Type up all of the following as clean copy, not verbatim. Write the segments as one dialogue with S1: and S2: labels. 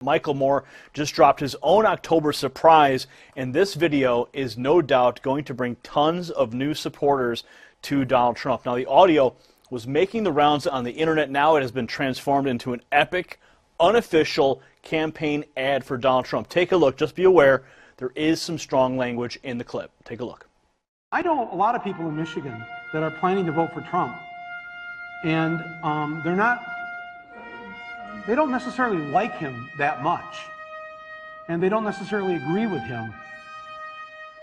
S1: Michael Moore just dropped his own October surprise, and this video is no doubt going to bring tons of new supporters to Donald Trump. Now, the audio was making the rounds on the internet. Now it has been transformed into an epic, unofficial campaign ad for Donald Trump. Take a look. Just be aware, there is some strong language in the clip. Take a look.
S2: I know a lot of people in Michigan that are planning to vote for Trump, and they don't necessarily like him that much, and they don't necessarily agree with him.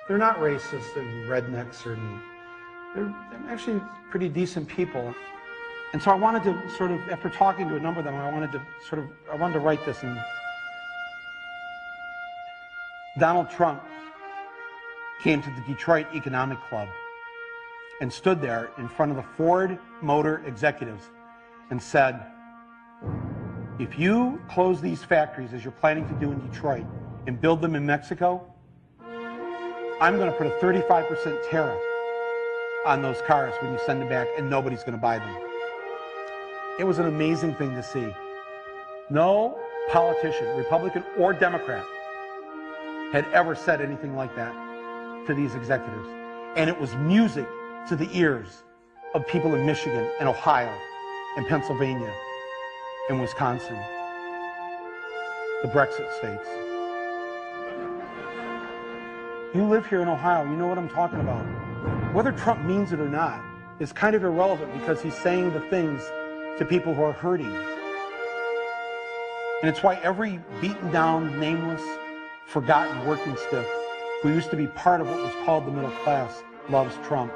S2: They're not racist and rednecks, they're actually pretty decent people. And so I wanted to sort of, after talking to a number of them, I wanted to write this in. Donald Trump came to the Detroit Economic Club and stood there in front of the Ford Motor executives and said, if you close these factories as you're planning to do in Detroit and build them in Mexico, I'm going to put a 35% tariff on those cars when you send them back, and nobody's going to buy them. It was an amazing thing to see. No politician, Republican or Democrat, had ever said anything like that to these executives. And it was music to the ears of people in Michigan and Ohio and Pennsylvania and Wisconsin, the Brexit states. You live here in Ohio, you know what I'm talking about. Whether Trump means it or not is kind of irrelevant, because he's saying the things to people who are hurting. And it's why every beaten down, nameless, forgotten working stiff who used to be part of what was called the middle class loves Trump.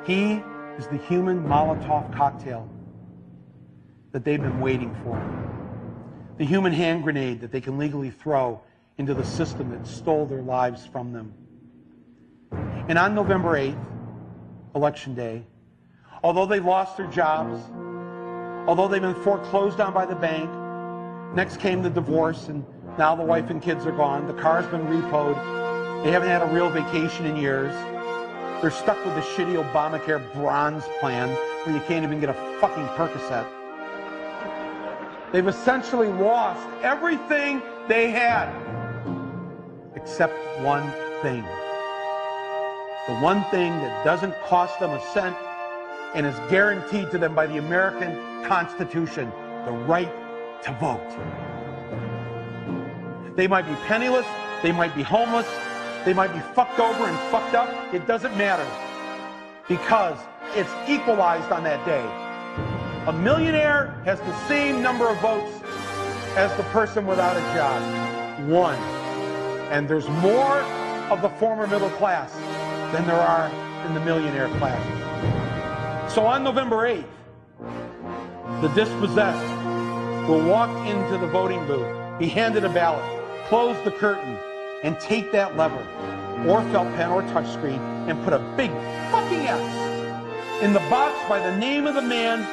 S2: He is the human Molotov cocktail that they've been waiting for. The human hand grenade that they can legally throw into the system that stole their lives from them. And on November 8th, Election Day, although they lost their jobs, although they've been foreclosed on by the bank, next came the divorce, and now the wife and kids are gone, the car's been repoed, they haven't had a real vacation in years, they're stuck with the shitty Obamacare bronze plan where you can't even get a fucking Percocet. They've essentially lost everything they had, except one thing. The one thing that doesn't cost them a cent and is guaranteed to them by the American Constitution, the right to vote. They might be penniless, they might be homeless, they might be fucked over and fucked up. It doesn't matter, because it's equalized on that day. A millionaire has the same number of votes as the person without a job. One. And there's more of the former middle class than there are in the millionaire class. So on November 8th, the dispossessed will walk into the voting booth, be handed a ballot, close the curtain, and take that lever, or felt pen or touchscreen, and put a big fucking X in the box by the name of the man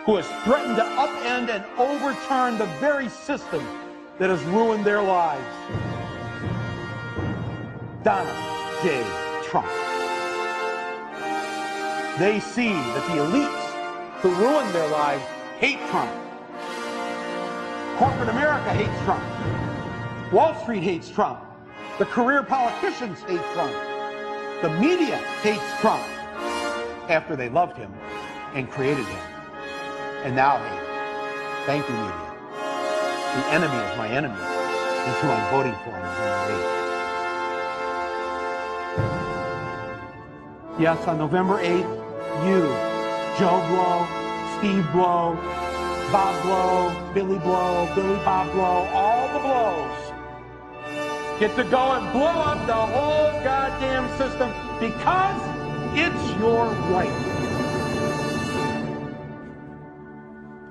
S2: who has threatened to upend and overturn the very system that has ruined their lives. Donald J. Trump. They see that the elites who ruined their lives hate Trump. Corporate America hates Trump. Wall Street hates Trump. The career politicians hate Trump. The media hates Trump after they loved him and created him. And now hate him. Thank you, media. The enemy of my enemy is who I'm voting for on November 8th. Yes, on November 8th, you, Joe Blow, Steve Blow, Bob Blow, Billy Blow, Billy Bob Blow, all the blows, get to go and blow up the whole goddamn system, because it's your right.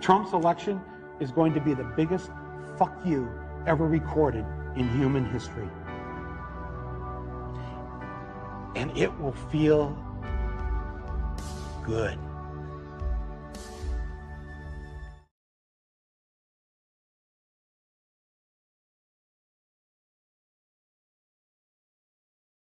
S2: Trump's election is going to be the biggest fuck you ever recorded in human history. And it will feel good.